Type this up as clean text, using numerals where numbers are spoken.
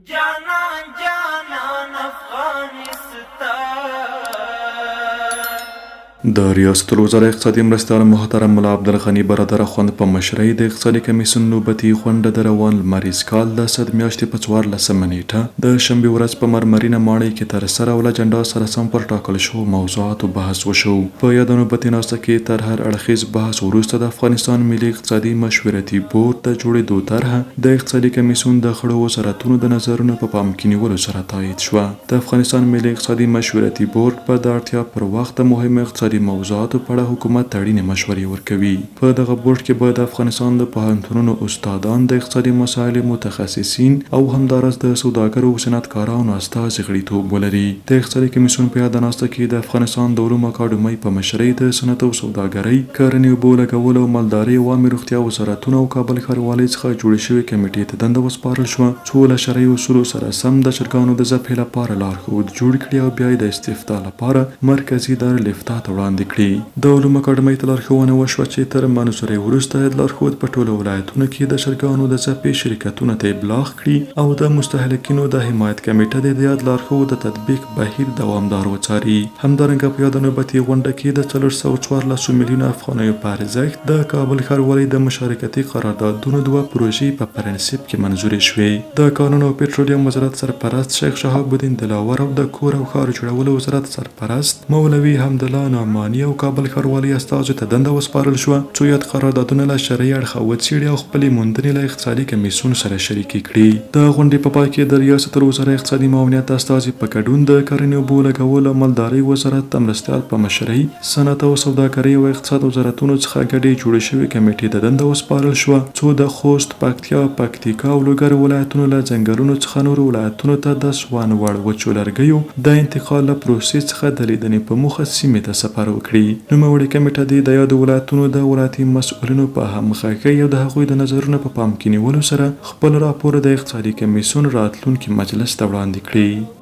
جانان جانان افغانستان. د ریاست الوزرا اقتصادي مرستیال محترم ملا عبدالغني برادر اخوند په مشرۍ د اقتصادي کمیسیون نوبتي غونډه د روان لمریز کال د سد میاشتې په 14 نیټه د شنبې ورځ په مرمرینه ماڼۍ کې ترسره او له جنډا سره سم پر ټاکل شوو موضوعاتو بحث وشو. په یاده نوبتي ناسته کې تر هر اړخیز بحث وروسته د افغانستان ملي اقتصادي مشورتي بورډ د جوړېدو طرحه د اقتصادي کمیسیون د خړو وزارتونو د نظرونو په پام کې نیولو سره تایید شوه. د افغانستان ملي اقتصادي مشورتي بورډ په د اړتیا پر وخت د مهمو اقتصادي موضوعاتو په اړه حکومت ته اړینې مشورې ورکوي. په دغه بورډ کې به د افغانستان د پوهنتونونو استادان، د اقتصادي مسایلو متخصصین او همداراز د سوداګرو او صنعتکارانو استازي غړیتوب ولري. د اقتصادي کمیسیون په یاده ناسته کې د افغانستان د علومو اکاډمۍ په مشرۍ د صنعت او سوداګرۍ، کرنې، اوبو لګولو او مالدارۍ او عامې روغتیا وزارتونو او کابل ښاروالۍ څخه جوړې شوې کمیټې ته دنده وسپارل شوه څو له شرعي اصولو سره سم د چرګانو د ذبحې لپاره لارښود جوړ کړي او بیا یې د استفتاء لپاره مرکزي دارالفتاء ته وړاندې کړي. د علومو اکاډمۍ ته لارښوونه وشوه چې تر مناظرې وروسته د لارښود په ټولو ولایتونو کې د چرګانو د ذبحې شرکتونو ته ابلاغ کړي او د مستهلکینو د حمایت کمیټه د یاد لارښود د تطبیق بهیر دوامدار وڅاري. همدارنګه په یاده نوبتي غونډه کې د 414 میلیونه افغانیو په ارزښت د کابل ښاروالۍ د مشارکتي قراردادونو 2 پروژې په پرنسپ کې منظورې شوې. د کانونو او پټرولیم وزارت سرپرست شیخ شهاب الدین دلاور او د کور او ښار جوړولو وزارت سرپرست مولوي حمدالله نعماني او کابل ښاروالۍ استازو ته دنده وسپارل شوه څو یاد قراردادونه له شرعي اړخه وڅېړي او خپلې موندنې له اقتصادي کمیسیون سره شریکې کړي. د غونډې په پای کې د ریاست الوزرا اقتصادي معاونیت استازي په ګډون د کرنې، اوبو لګولو او مالدارۍ وزارت د مرستیال په مشرۍ، صنعت او سوداګرۍ او اقتصاد وزارتونو څخه ګډې جوړې شوې کمیټې ته دنده وسپارل شوه څو د خوست، پکتیا، پکتیکا او لوګر ولایتونو له ځنګلونو څخه نورو ولایتونو ته د سوان وړ وچو لرګیو د انتقال له پروسې څخه د لیدنې په موخه سیمې ته سفر وکړي. نوموړې کمیټه د یادو ولایتونو د ولایتي مسؤلینو په همغږۍ او د هغوی د نظرونو په پام کې نیولو سره خپل راپور د اقتصادي کمیسیون راتلونکي مجلس ته وړاندې کړي.